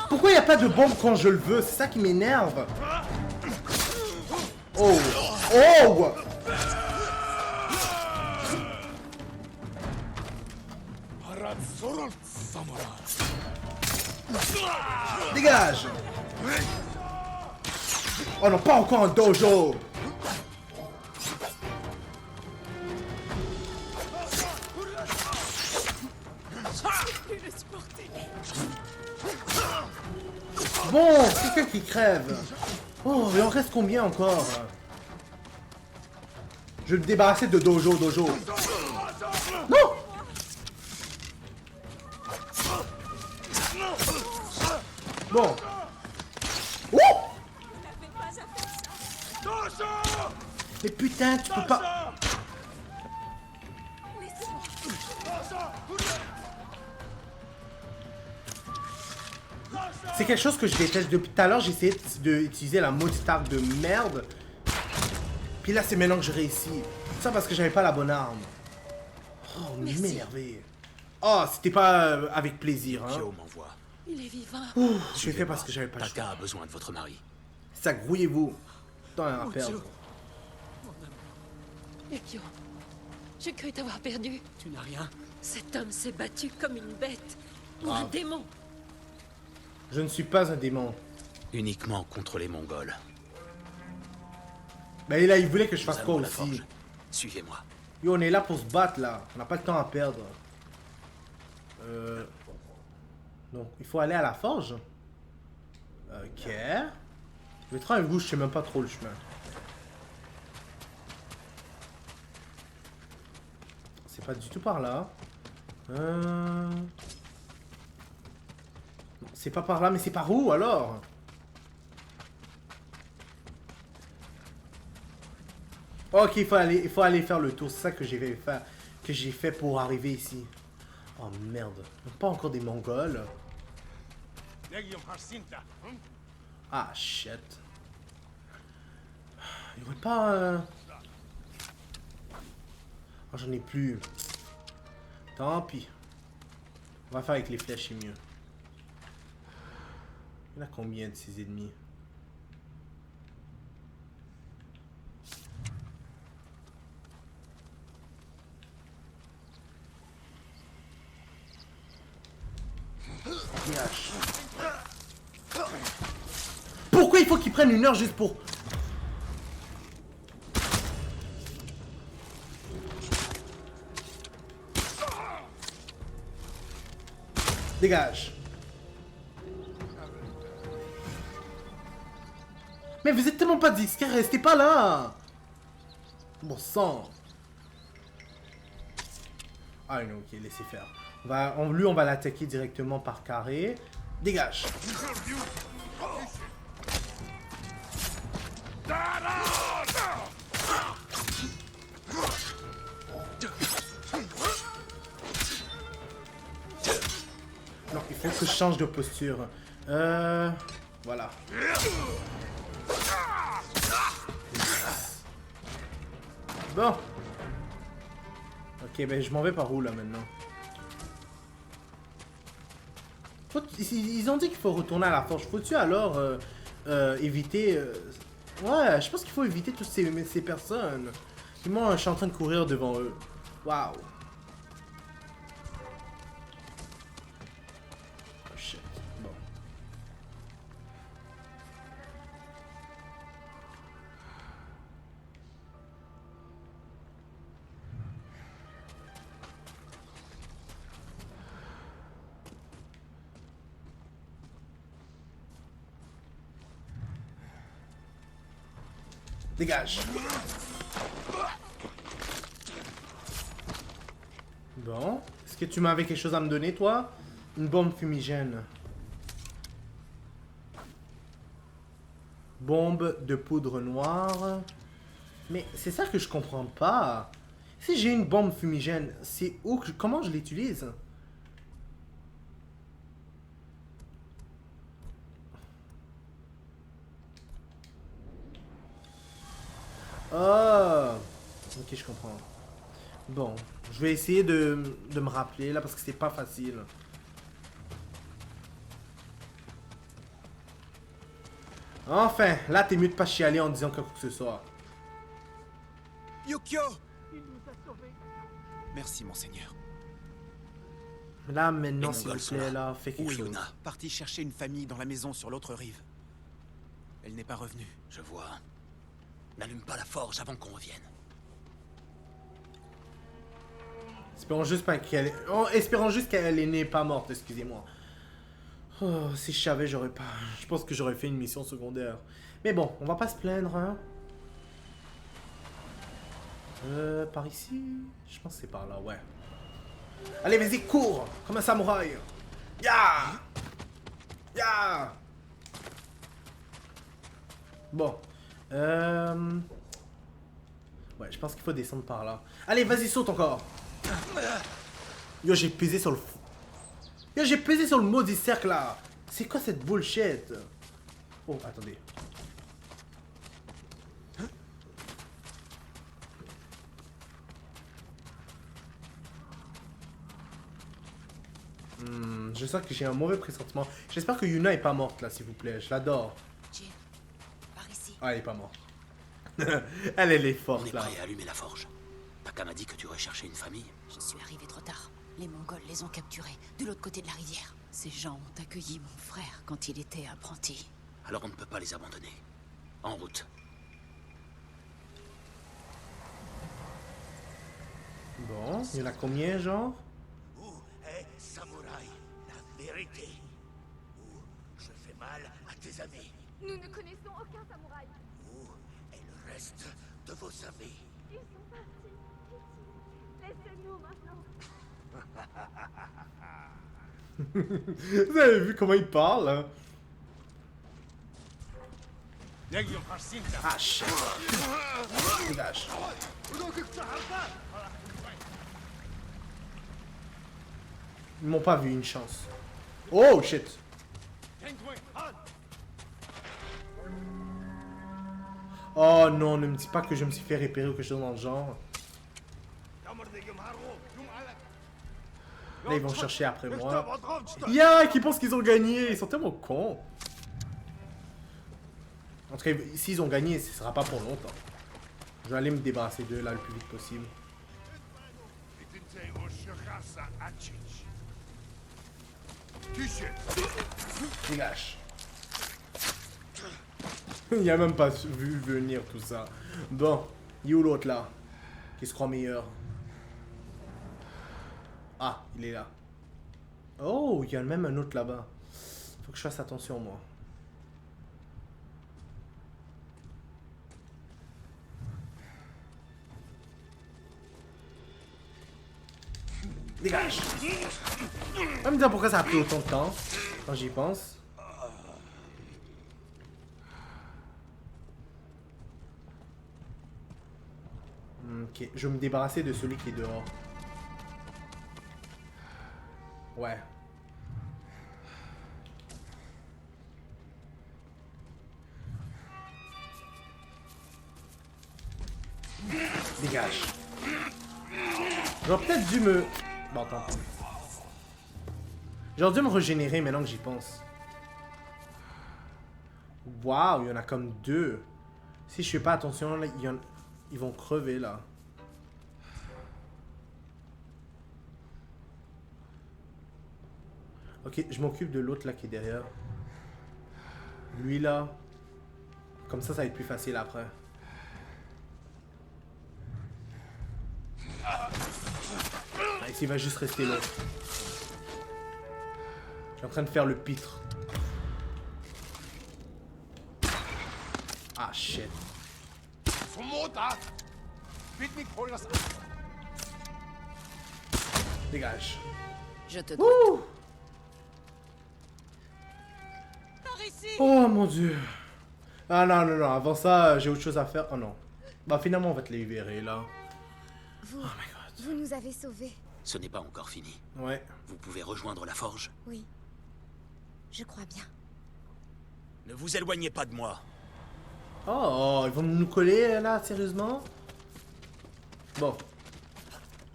Pourquoi il n'y a pas de bombe quand je le veux? C'est ça qui m'énerve. Oh! Oh! Dégage! Oh non, pas encore un dojo! Bon, quelqu'un qui crève. Oh, il en reste combien encore? Je vais me débarrasser de dojo. Non! Bon. Oh! Mais putain, tu peux pas... C'est quelque chose que je déteste. Depuis tout à l'heure, j'ai essayé d'utiliser la maudite arme de merde. Puis là, c'est maintenant que je réussis. Ça parce que j'avais pas la bonne arme. Oh, m'énerver. Oh, c'était pas avec plaisir, hein. Kyo m'envoie. Il est vivant. Ouh, je l'ai fait parce que j'avais pas le choix. Taka a besoin de votre mari. Ça, grouillez-vous. Tant à perdre. Yukio, j'ai cru t'avoir perdu. Tu n'as rien. Cet homme s'est battu comme une bête. Ou un Grave. démon. Je ne suis pas un démon. Uniquement contre les Mongols. Ben là, il voulait que je Nous fasse allons quoi à la aussi? forge. Suivez-moi. Yo, on est là pour se battre là. On n'a pas le temps à perdre. Donc, il faut aller à la forge. Ok. Le train est gauche, je sais même pas trop le chemin. C'est pas du tout par là. Non, c'est pas par là, mais c'est par où alors? Ok, il faut aller faire le tour. C'est ça que j'ai fait pour arriver ici. Oh merde. Pas encore des Mongols. Ah shit. Il y aurait pas... Oh, j'en ai plus. Tant pis. On va faire avec les flèches, c'est mieux. Il y en a combien de ces ennemis? Dégage. Pourquoi il faut qu'ils prennent une heure juste pour... Dégage. Mais vous êtes tellement pas discret, restez pas là. Bon sang. Ah non, ok, laissez faire. Lui, on va l'attaquer directement par carré. Dégage. Non, il faut que je change de posture. Voilà. Bon. Ok, ben je m'en vais par où là maintenant? Ils ont dit qu'il faut retourner à la forge. Faut-tu alors éviter... Ouais, je pense qu'il faut éviter toutes ces personnes. Et moi, je suis en train de courir devant eux. Waouh. Oh shit. Bon. Dégage. Bon. Est-ce que tu m'avais quelque chose à me donner, toi? Une bombe fumigène. Bombe de poudre noire. Mais c'est ça que je comprends pas. Si j'ai une bombe fumigène, c'est où que... Comment je l'utilise? Oh! Ok, je comprends. Bon, je vais essayer de me rappeler là parce que c'est pas facile. Enfin, là t'es mieux de pas chialer en disant quoi que ce soit. Yukio! Merci, monseigneur. Là maintenant, Les s'il vous Mongols sont plaît, là. là, fais quelque Où est chose. Yuna? Parti chercher une famille dans la maison sur l'autre rive. Elle n'est pas revenue. Je vois. N'allume pas la forge avant qu'on revienne. Espérons juste pas qu'elle... Oh, espérons juste qu'elle n'est pas morte, excusez-moi. Oh, si je savais, j'aurais pas... Je pense que j'aurais fait une mission secondaire. Mais bon, on va pas se plaindre, hein. Par ici? Je pense que c'est par là, ouais. Allez, vas-y, cours! Comme un samouraï! Ya! Ya! Bon. Ouais, je pense qu'il faut descendre par là. Allez, vas-y, saute encore! Yo, j'ai pesé sur le... Yo, j'ai pesé sur le maudit cercle, là! C'est quoi cette bullshit? Oh, attendez. Je sens que j'ai un mauvais pressentiment. J'espère que Yuna est pas morte, là, s'il vous plaît. Je l'adore. Jin, par ici. Ah, elle est pas morte. Elle est On forte, est là. prêt à allumer la forge. Taka m'a dit que tu recherchais une famille. Je suis arrivé trop tard. Les Mongols les ont capturés, de l'autre côté de la rivière. Ces gens ont accueilli mon frère quand il était apprenti. Alors on ne peut pas les abandonner. En route. Bon, il y en a combien, genre? Où est Samouraï? La vérité. Ou je fais mal à tes tes amis? Nous ne connaissons aucun samouraï. Où est le reste de vos amis? Ils sont partis. Laissez-nous maintenant. Vous avez vu comment il parle, hein? Ah, shit. Dégage. Ils m'ont pas vu, une chance. Oh, shit. Oh non, ne me dis pas que je me suis fait repérer ou quelque chose dans le genre. Là, ils vont chercher après moi. Yeah, qui pensent qu'ils ont gagné. Ils sont tellement cons. En tout cas, s'ils ont gagné, ce sera pas pour longtemps. Je vais aller me débarrasser d'eux là le plus vite possible. Dégage. Il a même pas vu venir tout ça. Bon, il est où l'autre là? Qui se croit meilleur? Ah, il est là. Oh, il y a même un autre là-bas. Faut que je fasse attention moi. Dégage! Va me dire pourquoi ça a pris autant de temps, quand j'y pense. Ok, je vais me débarrasser de celui qui est dehors. Ouais. Dégage. J'aurais peut-être dû me... Bon, tant pis. J'aurais dû me régénérer maintenant que j'y pense. Waouh, il y en a comme deux. Si je fais pas attention, là, ils vont crever, là. Ok, je m'occupe de l'autre, là, qui est derrière. Lui, là. Comme ça va être plus facile après. Ici, il va juste rester là. Je suis en train de faire le pitre. Ah, shit. Dégage. Je te Ouh! Oh mon dieu. Ah non, non, non. Avant ça, j'ai autre chose à faire. Oh non. Bah finalement, on va te libérer là. Vous, Oh my god. vous nous avez sauvés. Ce n'est pas encore fini. Ouais. Vous pouvez rejoindre la forge. Oui. Je crois bien. Ne vous éloignez pas de moi. Oh, ils vont nous coller là, sérieusement? Bon.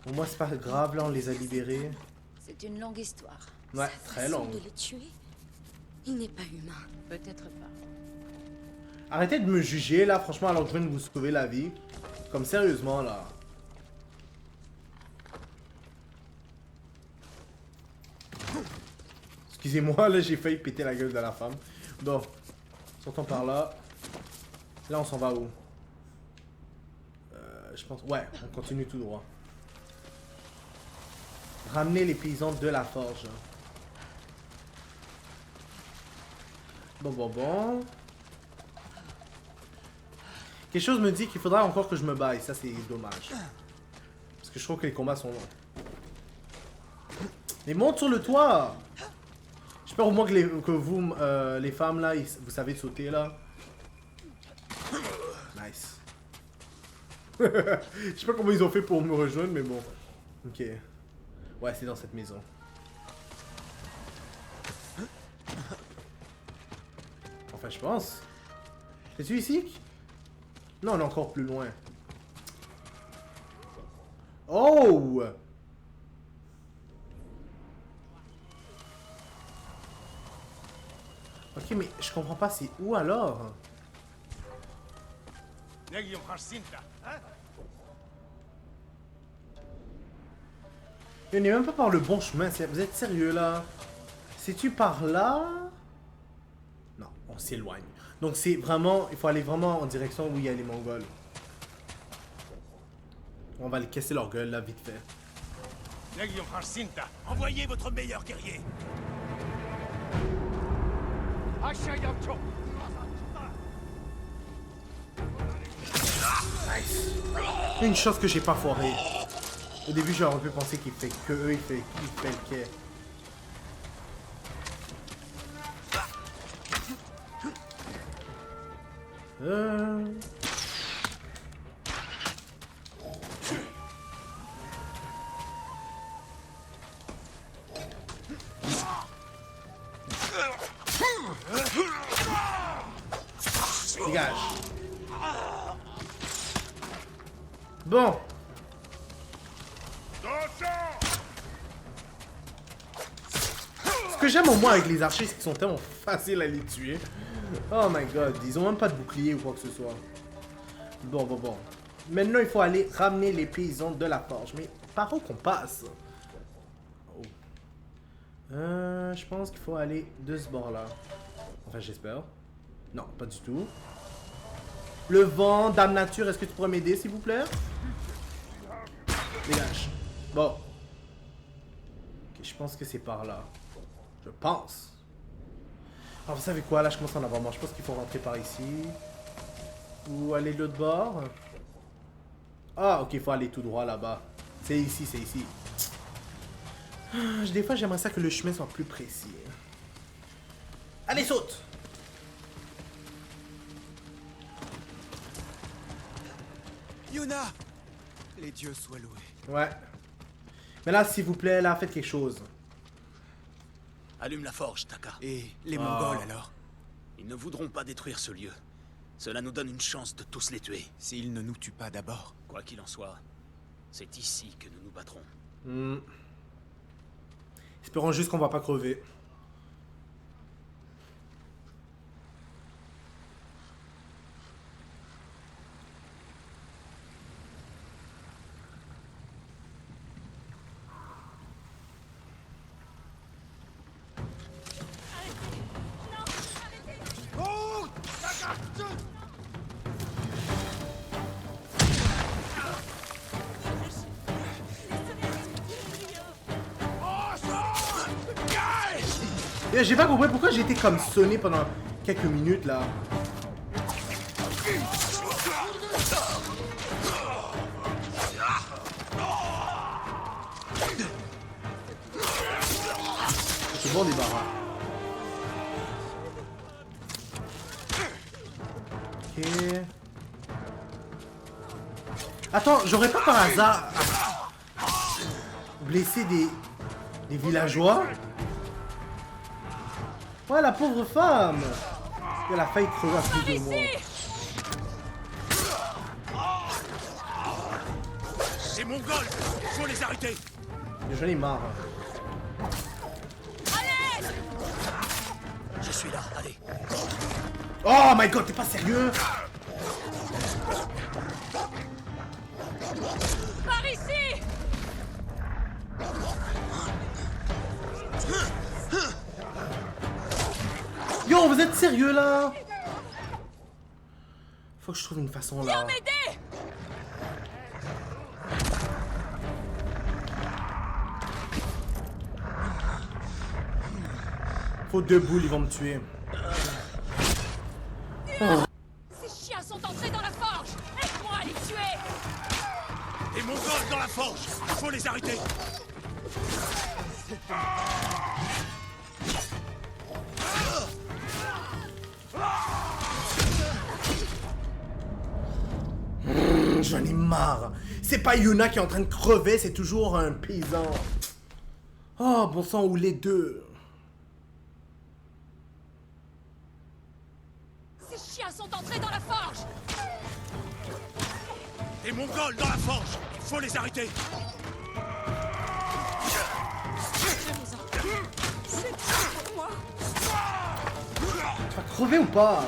Au moins, c'est pas grave, là, on les a libérés. C'est une longue histoire. Ouais, Sa très façon longue. de les tuer, il n'est pas humain. Peut-être pas. Arrêtez de me juger là, franchement, alors que je viens de vous sauver la vie. Comme sérieusement là. Excusez-moi, là j'ai failli péter la gueule de la femme. Bon, sortons par là. Là on s'en va où? Je pense... Ouais, on continue tout droit. Ramener les paysans de la forge. Bon. Quelque chose me dit qu'il faudra encore que je me baille. Ça, c'est dommage. Parce que je trouve que les combats sont longs. Mais monte sur le toit! J'espère au moins que vous, les femmes, là, vous savez sauter, là. Nice. Je sais pas comment ils ont fait pour me rejoindre, mais bon. Ok. Ouais, c'est dans cette maison. Enfin, je pense. C'est-tu ici? Non, on est encore plus loin. Oh! Ok, mais je comprends pas, c'est où alors? On n'est même pas par le bon chemin, vous êtes sérieux là? C'est-tu par là? Non, on s'éloigne. Donc c'est vraiment, il faut aller vraiment en direction où il y a les Mongols. On va les casser leur gueule là, vite fait. Envoyez votre meilleur guerrier. Nice. Une chance que j'ai pas foiré. Au début, j'aurais pu penser qu'il fait que eux, il fait le quai. Dégage. Bon. Ce que j'aime au moins avec les archers, c'est qu'ils sont tellement faciles à les tuer. Oh my god, ils ont même pas de bouclier ou quoi que ce soit. Bon. Maintenant, il faut aller ramener les paysans de la forge. Mais par où qu'on passe? Oh. Je pense qu'il faut aller de ce bord-là. Enfin, j'espère. Non, pas du tout. Le vent, Dame Nature, est-ce que tu pourrais m'aider, s'il vous plaît? Dégage. Bon. Ok, je pense que c'est par là. Je pense. Alors, vous savez quoi? Là, je commence à en avoir marre. Je pense qu'il faut rentrer par ici. Ou aller de l'autre bord. Ah, ok, il faut aller tout droit là-bas. C'est ici, c'est ici. Des fois, j'aimerais ça que le chemin soit plus précis. Allez, saute! Yuna! Les dieux soient loués. Ouais. Mais là, s'il vous plaît, là, faites quelque chose. Allume la forge, Taka. Et les Mongols alors? Ils ne voudront pas détruire ce lieu. Cela nous donne une chance de tous les tuer. S'ils ne nous tuent pas d'abord. Quoi qu'il en soit, c'est ici que nous nous battrons. Espérons juste qu'on va pas crever. J'ai pas compris pourquoi j'ai été comme sonné pendant quelques minutes là. C'est bon débarras. Ok. Attends, j'aurais pas par hasard blessé des villageois? Ouais, la pauvre femme! Elle a failli crever à plus de moi. Ces Mongols, faut les arrêter. J'en ai marre. Allez! Je suis là, allez. Oh my god, t'es pas sérieux? Par ici! Yo, vous êtes sérieux là? Faut que je trouve une façon là. Viens m'aider! Faut deux boules, ils vont me tuer. Oh. Ces chiens sont entrés dans la forge! Aide-moi à les tuer! Les Mongols dans la forge, faut les arrêter. J'en ai marre. C'est pas Yuna qui est en train de crever, c'est toujours un paysan. Oh, bon sang, ou les deux. Ces chiens sont entrés dans la forge! Les Mongols dans la forge, faut les arrêter. C'est pour moi! Tu vas crever ou pas?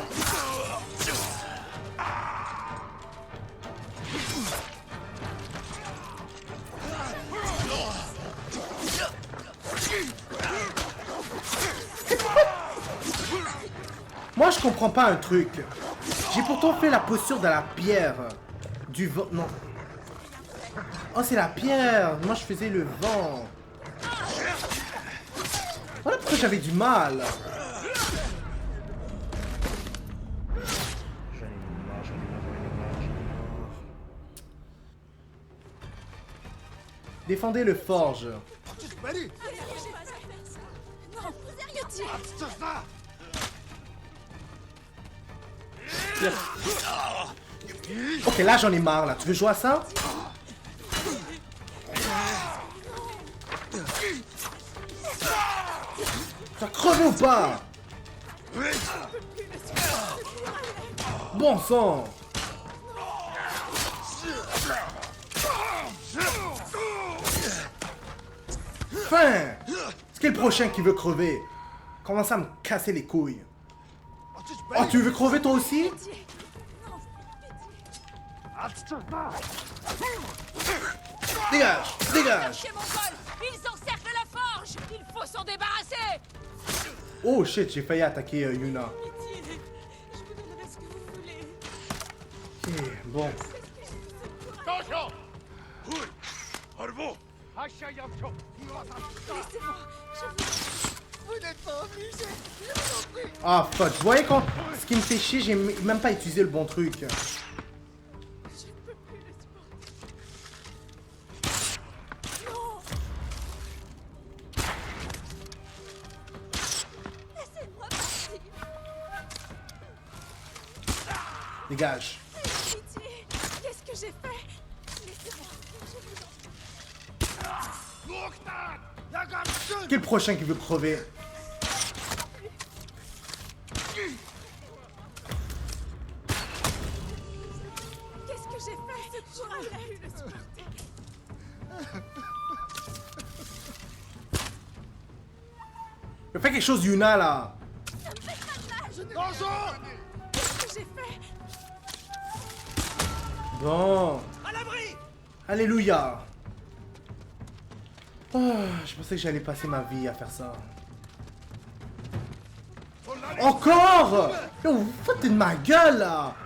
Moi, je comprends pas un truc. J'ai pourtant fait la posture de la pierre. Du vent. Non. Oh, c'est la pierre. Moi, je faisais le vent. Voilà pourquoi j'avais du mal. Défendez le forge. Ok, là j'en ai marre là. Tu veux jouer à ça? Tu vas crever ou pas? Bon sang! Fin! C'est qui le prochain qui veut crever? Commence à me casser les couilles. Oh, tu veux crever toi aussi? Dégage! Dégage! Chez Mongol, ils encerclent la forge. Il faut s'en débarrasser. Oh shit, j'ai failli attaquer Yuna. Je vous donnerai ce que vous voulez. Ok, bon. Ah fuck, vous voyez quand... Ce qui me fait chier, j'ai même pas utilisé le bon truc. Dégage. Pitié, qu'est-ce que j'ai fait? Laissez-moi, je vous en Qui est le prochain qui veut crever? Qu'est-ce que j'ai fait? C'est pour aller le Spartan. Fais quelque chose, Yuna, là. Qu'est-ce que j'ai fait? Bon. Alléluia. Oh, je pensais que j'allais passer ma vie à faire ça. Encore? Yo, vous foutez de ma gueule, là.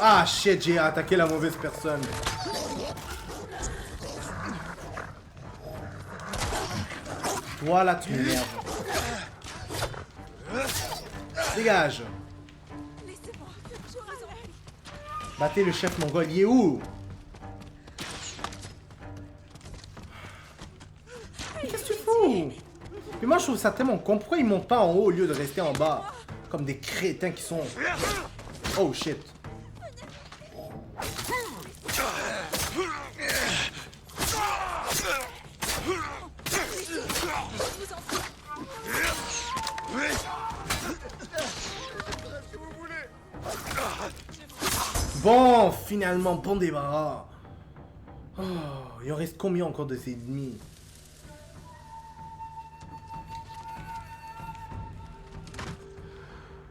Ah shit, j'ai attaqué la mauvaise personne. Toi là, tu m'énerves. Dégage. Battez le chef mongol, il est où? Qu'est-ce que tu fous? Mais moi je trouve ça tellement con. Pourquoi ils montent pas en haut au lieu de rester en bas? Comme des crétins qui sont... Oh shit. Bon, finalement, bon débarras. Oh, il en reste combien encore de ces ennemis?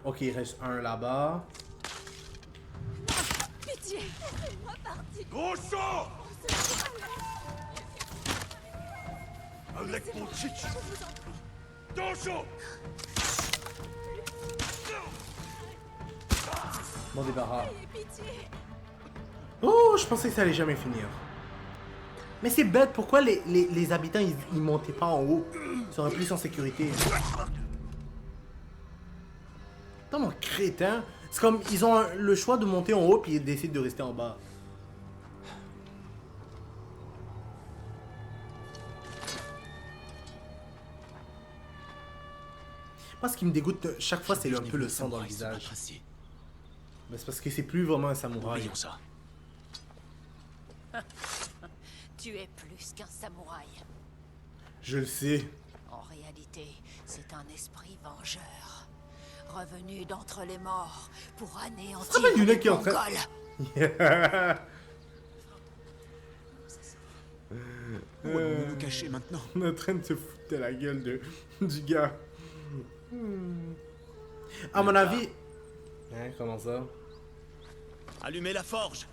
Ok, il reste un là-bas. Pitié, laissez-moi partir. Grosso! Avec mon chichi! Dojo! Bon débarras. Ayez pitié. Oh, je pensais que ça allait jamais finir. Mais c'est bête, pourquoi les habitants ils montaient pas en haut? Ils seraient plus en sécurité. Putain, mon crétin. C'est comme, ils ont le choix de monter en haut puis ils décident de rester en bas. Moi, ce qui me dégoûte chaque fois, c'est un peu le sang dans le visage. Mais c'est parce que c'est plus vraiment un samouraï. Oublions ça. Tu es plus qu'un samouraï. Je le sais. En réalité, c'est un esprit vengeur. Revenu d'entre les morts pour anéantir rappelle Yuna les qui est en train- Mongols. Où allons-nous nous cacher maintenant? On est en train de se foutre de la gueule du gars. À mon avis... Hein, comment ça? Allumez la forge.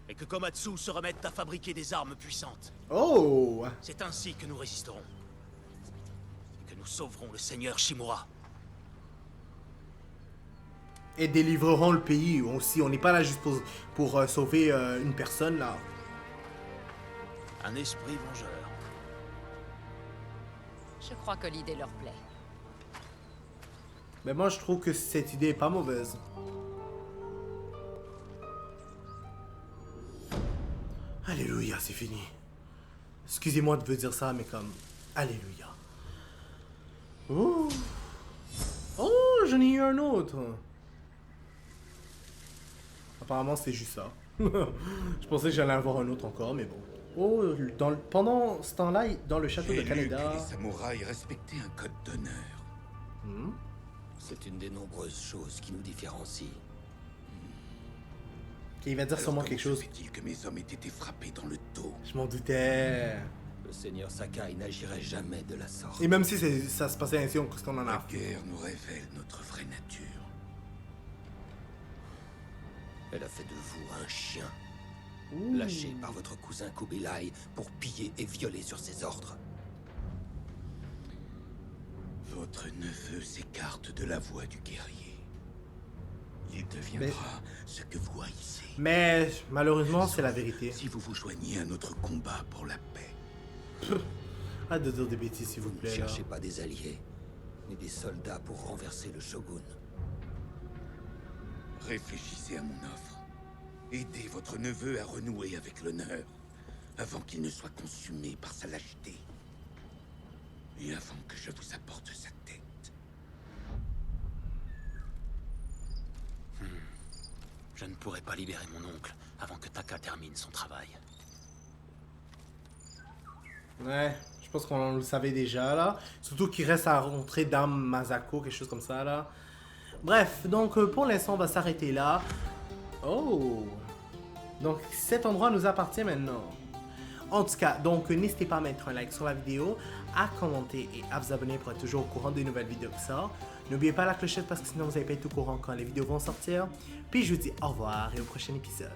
Et que Komatsu se remette à fabriquer des armes puissantes. Oh! C'est ainsi que nous résisterons. Et que nous sauverons le seigneur Shimura. et délivreront le pays aussi. On n'est pas là juste pour sauver une personne, là. Un esprit vengeur. Je crois que l'idée leur plaît. Mais moi, je trouve que cette idée est pas mauvaise. Alléluia, c'est fini. Excusez-moi de vous dire ça, mais comme... Alléluia. Oh, oh, j'en ai eu un autre. Apparemment, c'est juste ça. Je pensais que j'allais avoir un autre encore, mais bon. Oh, pendant ce temps-là, dans le château de J'ai lu que Canada... les samouraïs respectaient un code d'honneur. C'est une des nombreuses choses qui nous différencient. Il va dire Alors sûrement comment quelque se chose. fait-il que mes hommes aient été frappés dans le dos? Je m'en doutais. Le seigneur Sakai n'agirait jamais de la sorte. Et même si ça se passait ainsi, qu'est-ce qu'on en La a? guerre nous révèle notre vraie nature. Elle a fait de vous un chien, lâché par votre cousin Kubilai pour piller et violer sur ses ordres. Votre neveu s'écarte de la voie du guerrier. Il deviendra ce que vous haïssez. Mais malheureusement, c'est la vérité. Si vous vous joignez à notre combat pour la paix. Arrête de dire des bêtises, s'il vous Vous ne plaît. Là. cherchez pas des alliés, ni des soldats pour renverser le shogun. Réfléchissez à mon offre. Aidez votre neveu à renouer avec l'honneur, avant qu'il ne soit consumé par sa lâcheté. Et avant que je vous apporte sa tête. Je ne pourrai pas libérer mon oncle avant que Taka termine son travail. Ouais, je pense qu'on le savait déjà, là. Surtout qu'il reste à rencontrer Dame Masako, quelque chose comme ça, là. Bref, donc pour l'instant, on va s'arrêter là. Oh! Donc cet endroit nous appartient maintenant. En tout cas, donc n'hésitez pas à mettre un like sur la vidéo, à commenter et à vous abonner pour être toujours au courant des nouvelles vidéos qui sortent. N'oubliez pas la clochette parce que sinon vous n'allez pas être au courant quand les vidéos vont sortir. Puis je vous dis au revoir et au prochain épisode.